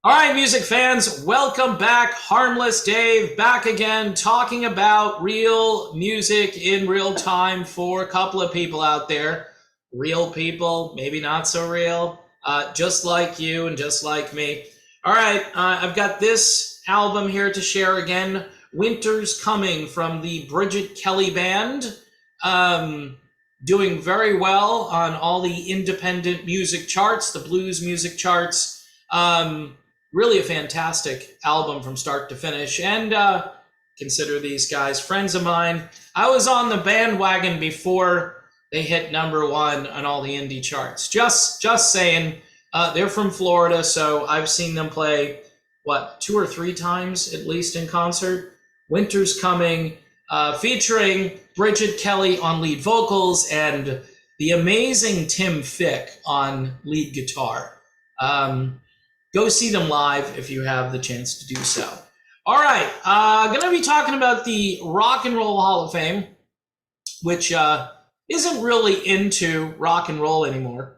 All right, music fans, welcome back. Harmless Dave back again, talking about real music in real time for a couple of people out there. Real people, maybe not so real, just like you and just like me. All right, I've got this album here to share again. Winter's Coming from the Bridget Kelly Band. Um, Doing very well on all the independent music charts, the blues music charts. Really a fantastic album from start to finish. And consider these guys friends of mine. I was on the bandwagon before they hit number one on all the indie charts. Just saying. They're from Florida, so I've seen them play two or three times at least in concert. Winter's Coming, featuring Bridget Kelly on lead vocals and the amazing Tim Fick on lead guitar. Go see them live if you have the chance to do so. All right, going to be talking about the Rock and Roll Hall of Fame, which isn't really into rock and roll anymore.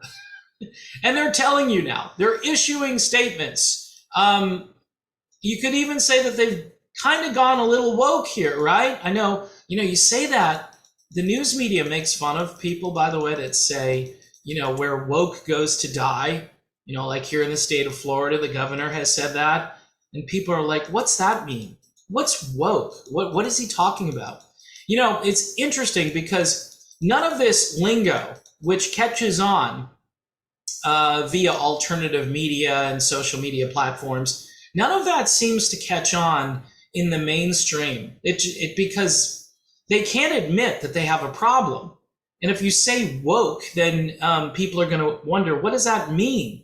And they're telling you now, they're issuing statements. You could even say that they've kind of gone a little woke here, right? I know, you say that. The news media makes fun of people, by the way, that say, where woke goes to die. Like here in the state of Florida, the governor has said that. And people are like, what's that mean? What's woke? What is he talking about? It's interesting because none of this lingo, which catches on via alternative media and social media platforms, none of that seems to catch on in the mainstream. It because they can't admit that they have a problem. And if you say woke, then people are going to wonder, what does that mean?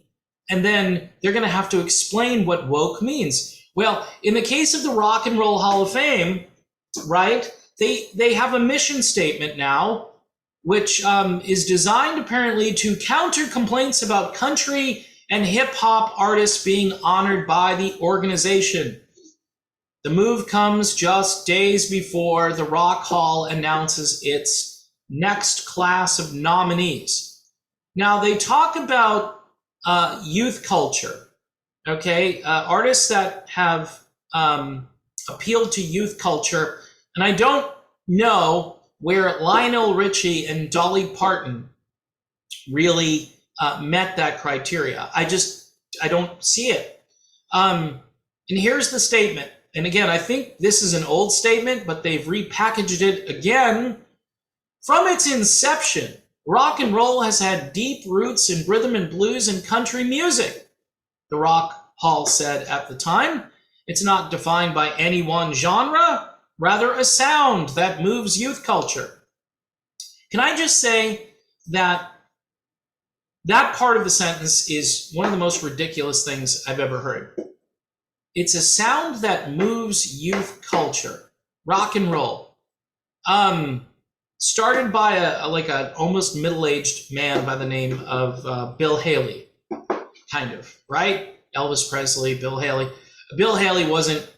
And then they're going to have to explain what woke means. Well, in the case of the Rock and Roll Hall of Fame, right, they have a mission statement now, which is designed apparently to counter complaints about country and hip hop artists being honored by the organization. The move comes just days before the Rock Hall announces its next class of nominees. Now, they talk about youth culture, okay? Artists that have appealed to youth culture. And I don't know where Lionel Richie and Dolly Parton really met that criteria. I don't see it. And here's the statement. And again, I think this is an old statement, but they've repackaged it again. From its inception, rock and roll has had deep roots in rhythm and blues and country music, the Rock Hall said at the time. It's not defined by any one genre, rather a sound that moves youth culture. Can I just say that that part of the sentence is one of the most ridiculous things I've ever heard. It's a sound that moves youth culture, rock and roll. Started by a almost middle-aged man by the name of Bill Haley, kind of, right? Elvis Presley, Bill Haley. Bill Haley wasn't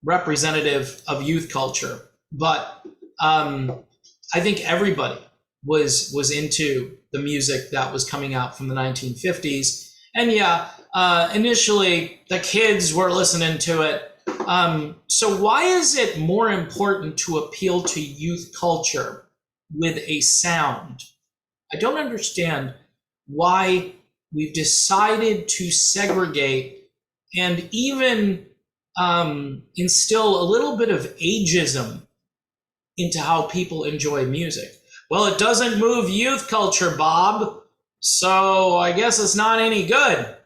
representative of youth culture, but I think everybody was into the music that was coming out from the 1950s. And yeah, initially the kids were listening to it. So why is it more important to appeal to youth culture with a sound? I don't understand why we've decided to segregate and even instill a little bit of ageism into how people enjoy music. Well, it doesn't move youth culture, Bob, so I guess it's not any good.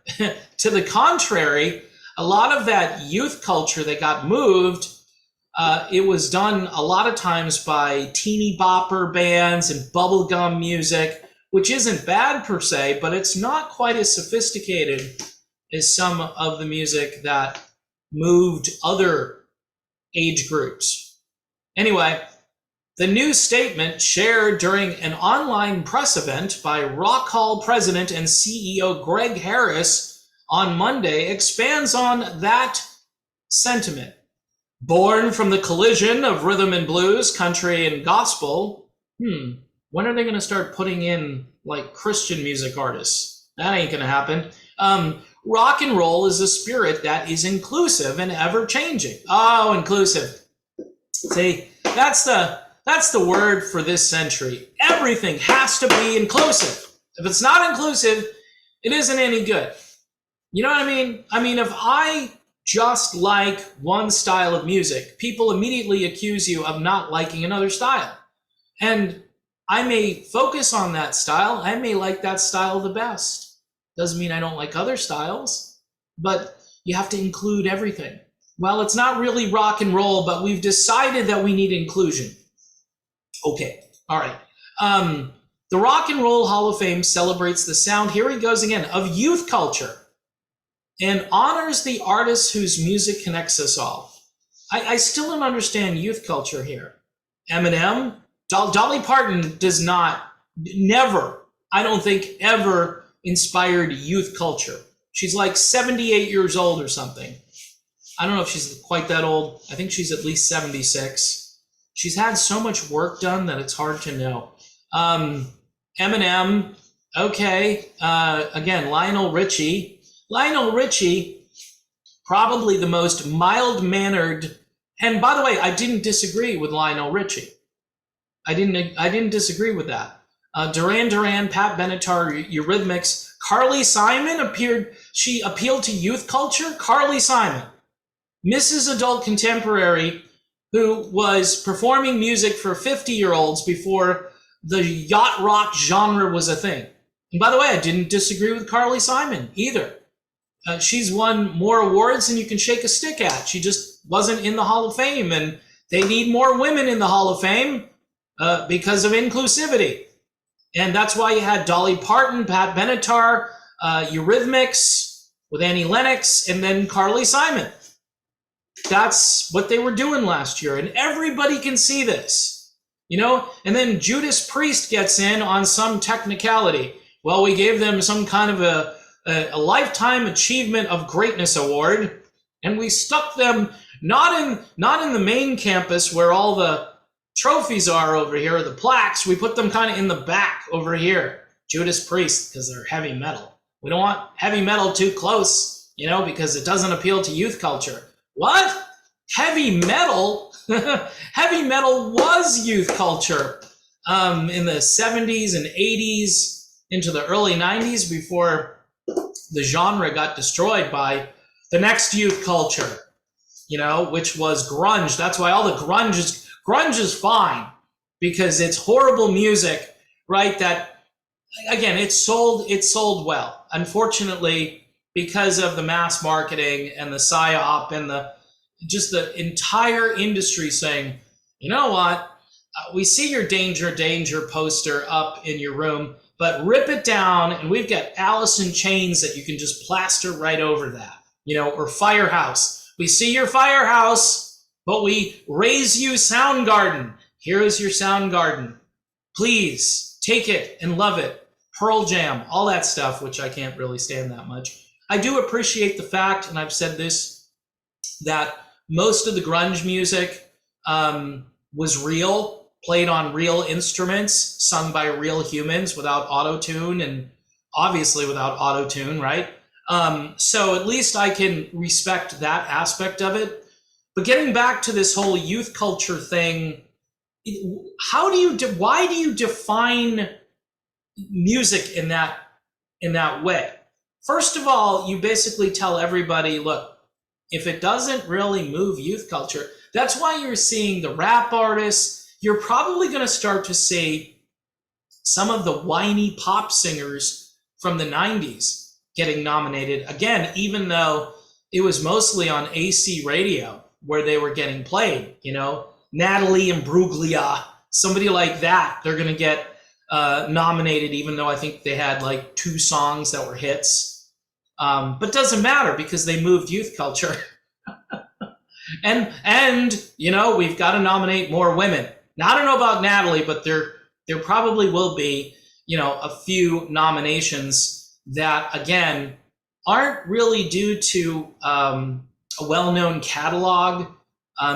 To the contrary, a lot of that youth culture that got moved, it was done a lot of times by teeny bopper bands and bubblegum music, which isn't bad per se, but it's not quite as sophisticated as some of the music that moved other age groups. Anyway, the new statement shared during an online press event by Rock Hall president and CEO Greg Harris on Monday expands on that sentiment. Born from the collision of rhythm and blues, country and gospel, when are they going to start putting in like Christian music artists? That ain't going to happen. rock and roll is a spirit that is inclusive and ever changing. Oh, inclusive. See, that's the word for this century. Everything has to be inclusive. If it's not inclusive, it isn't any good. You know what I mean? I mean, if I just like one style of music, people immediately accuse you of not liking another style. And I may focus on that style. I may like that style the best. Doesn't mean I don't like other styles, but you have to include everything. Well, it's not really rock and roll, but we've decided that we need inclusion. Okay, all right. The Rock and Roll Hall of Fame celebrates the sound, here he goes again, of youth culture and honors the artists whose music connects us all. I still don't understand youth culture here. Eminem, Dolly Parton does not, never, I don't think ever inspired youth culture. She's like 78 years old or something. I don't know if she's quite that old. I think she's at least 76. She's had so much work done that it's hard to know. Eminem, okay. Again, Lionel Richie. Lionel Richie, probably the most mild-mannered. And by the way, I didn't disagree with Lionel Richie. I didn't disagree with that. Duran Duran, Pat Benatar, Eurythmics. Carly Simon she appealed to youth culture. Carly Simon, Mrs. Adult Contemporary, who was performing music for 50-year-olds before the yacht rock genre was a thing. And by the way, I didn't disagree with Carly Simon either. She's won more awards than you can shake a stick at. She just wasn't in the Hall of Fame, and they need more women in the Hall of Fame because of inclusivity. And that's why you had Dolly Parton, Pat Benatar, Eurythmics with Annie Lennox, and then Carly Simon. That's what they were doing last year, and everybody can see this, you know? And then Judas Priest gets in on some technicality. Well, we gave them some kind of a Lifetime Achievement of Greatness award, and we stuck them not in the main campus where all the trophies are over here, the plaques. We put them kind of in the back over here. Judas Priest, because they're heavy metal. We don't want heavy metal too close, you know, because it doesn't appeal to youth culture. What? Heavy metal? Heavy metal was youth culture in the 70s and 80s into the early 90s before the genre got destroyed by the next youth culture, you know, which was grunge. That's why all the grunge is fine, because it's horrible music, right? That, again, it sold well. Unfortunately, because of the mass marketing and the psyop and the entire industry saying, you know what, we see your danger poster up in your room, but rip it down, and we've got Alice in Chains that you can just plaster right over that, you know, or Firehouse. We see your Firehouse, but we raise you Soundgarden. Here is your Soundgarden. Please take it and love it. Pearl Jam, all that stuff, which I can't really stand that much. I do appreciate the fact, and I've said this, that most of the grunge music was real, played on real instruments, sung by real humans without auto-tune, and obviously without auto-tune, right? So at least I can respect that aspect of it. But getting back to this whole youth culture thing, why do you define music in that way? First of all, you basically tell everybody, look, if it doesn't really move youth culture, that's why you're seeing the rap artists. You're probably going to start to see some of the whiny pop singers from the 90s getting nominated again, even though it was mostly on AC radio where they were getting played, you know, Natalie Imbruglia, somebody like that. They're going to get nominated, even though I think they had like 2 songs that were hits. But doesn't matter because they moved youth culture. and you know, we've got to nominate more women. Now, I don't know about Natalie, but there probably will be, you know, a few nominations that, again, aren't really due to a well-known catalog.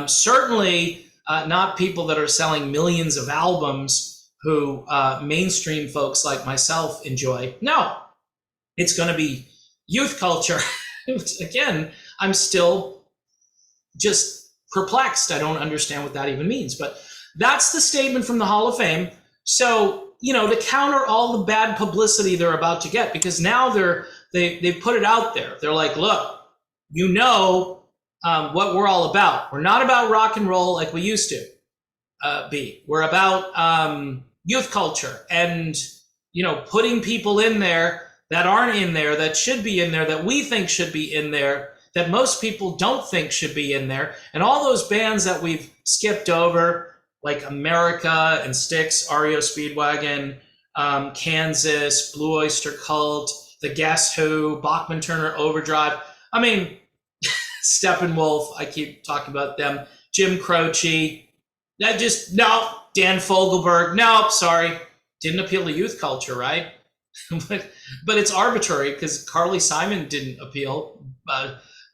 Certainly not people that are selling millions of albums who mainstream folks like myself enjoy. No, it's going to be Youth culture. Again, I'm still just perplexed. I don't understand what that even means. But that's the statement from the Hall of Fame. So, to counter all the bad publicity they're about to get, because now they put it out there. They're like, look, what we're all about. We're not about rock and roll like we used to be. We're about youth culture and, putting people in there that aren't in there, that should be in there, that we think should be in there, that most people don't think should be in there. And all those bands that we've skipped over, like America and Styx, REO Speedwagon, Kansas, Blue Oyster Cult, The Guess Who, Bachman Turner Overdrive. I mean, Steppenwolf, I keep talking about them. Jim Croce. Dan Fogelberg. No, sorry. Didn't appeal to youth culture, right? but it's arbitrary because Carly Simon didn't appeal.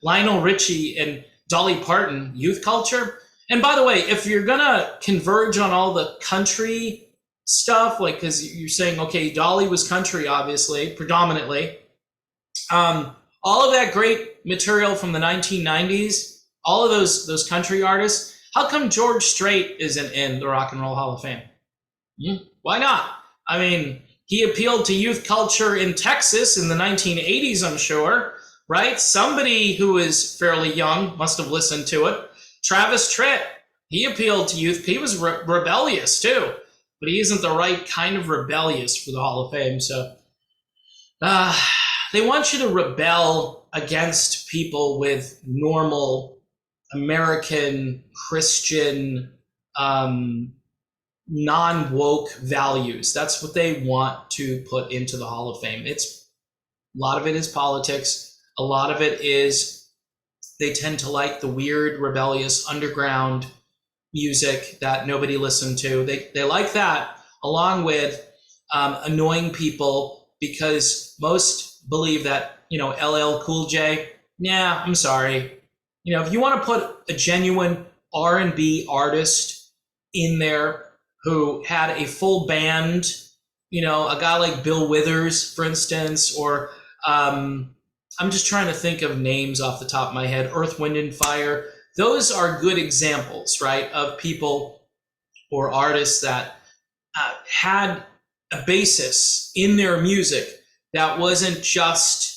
Lionel Richie and Dolly Parton, youth culture. And by the way, if you're going to converge on all the country stuff, like, because you're saying, okay, Dolly was country, obviously, predominantly. All of that great material from the 1990s, all of those country artists, how come George Strait isn't in the Rock and Roll Hall of Fame? Why not? I mean, he appealed to youth culture in Texas in the 1980s, I'm sure, right? Somebody who is fairly young must have listened to it. Travis Tritt, he appealed to youth. He was rebellious too, but he isn't the right kind of rebellious for the Hall of Fame. So they want you to rebel against people with normal American Christian non-woke values. That's what they want to put into the Hall of Fame. A lot of it is politics. A lot of it is they tend to like the weird, rebellious, underground music that nobody listened to. They like that, along with annoying people, because most believe that, LL Cool J, yeah, I'm sorry. If you want to put a genuine R&B artist in there who had a full band, a guy like Bill Withers, for instance, or I'm just trying to think of names off the top of my head, Earth, Wind, and Fire. Those are good examples, right, of people or artists that had a basis in their music that wasn't just,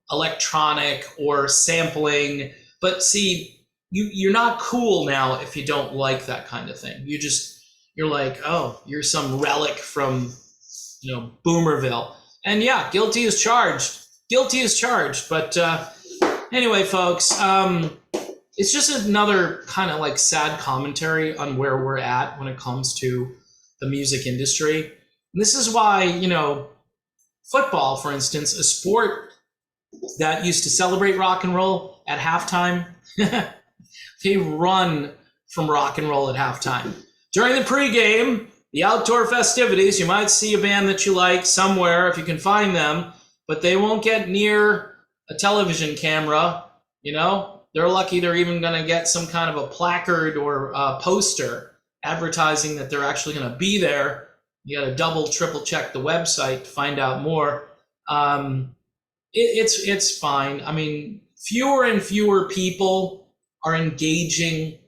electronic or sampling. But see, you're not cool now if you don't like that kind of thing. You're like, oh, you're some relic from, Boomerville. And yeah, guilty as charged. But anyway, folks, it's just another kind of like sad commentary on where we're at when it comes to the music industry. And this is why, football, for instance, a sport that used to celebrate rock and roll at halftime, they run from rock and roll at halftime. During the pregame, the outdoor festivities, you might see a band that you like somewhere if you can find them, but they won't get near a television camera. They're lucky they're even going to get some kind of a placard or a poster advertising that they're actually going to be there. You got to double, triple check the website to find out more. It's fine. I mean, fewer and fewer people are engaging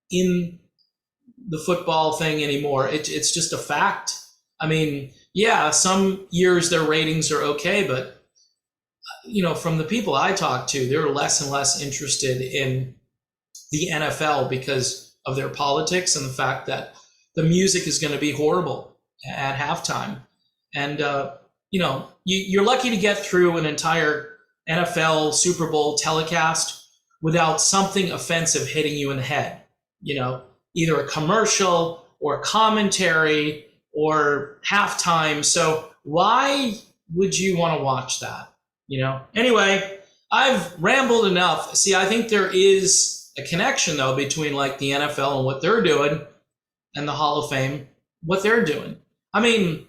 in the football thing anymore. It's just a fact. I mean, yeah, some years their ratings are okay, but from the people I talk to, they're less and less interested in the NFL because of their politics and the fact that the music is going to be horrible at halftime. And you're lucky to get through an entire NFL Super Bowl telecast without something offensive hitting you in the head, either a commercial or commentary or halftime. So why would you want to watch that? Anyway, I've rambled enough. See, I think there is a connection though between like the NFL and what they're doing and the Hall of Fame, what they're doing. I mean,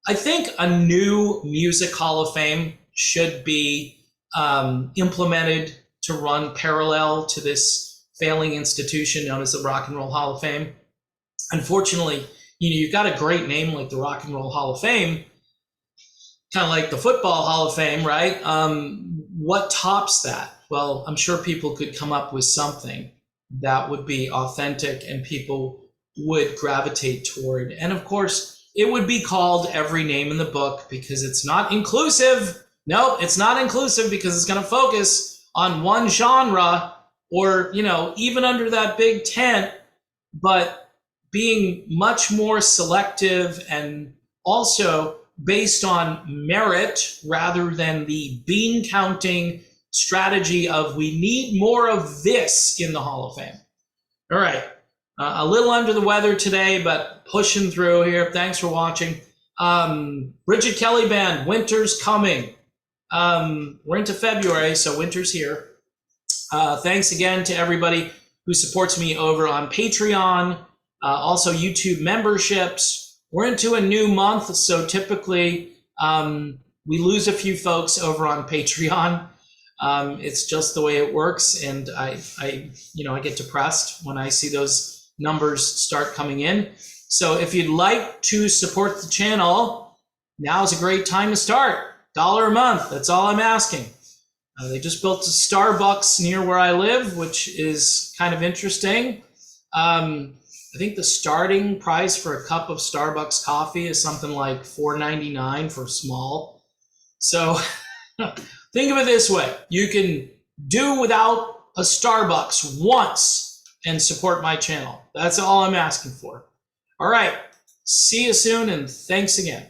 I think a new music Hall of Fame should be implemented to run parallel to this failing institution known as the Rock and Roll Hall of Fame. Unfortunately, you've got a great name like the Rock and Roll Hall of Fame, kind of like the Football Hall of Fame, right? What tops that? Well, I'm sure people could come up with something that would be authentic and people would gravitate toward. And of course, it would be called Every Name in the Book because it's not inclusive. No, it's not inclusive because it's going to focus on one genre or, even under that big tent, but being much more selective and also based on merit rather than the bean counting strategy of we need more of this in the Hall of Fame. All right. A little under the weather today, but pushing through here. Thanks for watching. Bridget Kelly Band, winter's coming. We're into February, so winter's here. Thanks again to everybody who supports me over on Patreon, also YouTube memberships. We're into a new month, so typically we lose a few folks over on Patreon. It's just the way it works, and I get depressed when I see those numbers start coming in. So if you'd like to support the channel, now's a great time to start. $1 a month, that's all I'm asking. They just built a Starbucks near where I live, which is kind of interesting. I think the starting price for a cup of Starbucks coffee is something like $4.99 for small. So think of it this way. You can do without a Starbucks once and support my channel. That's all I'm asking for. All right. See you soon, and thanks again.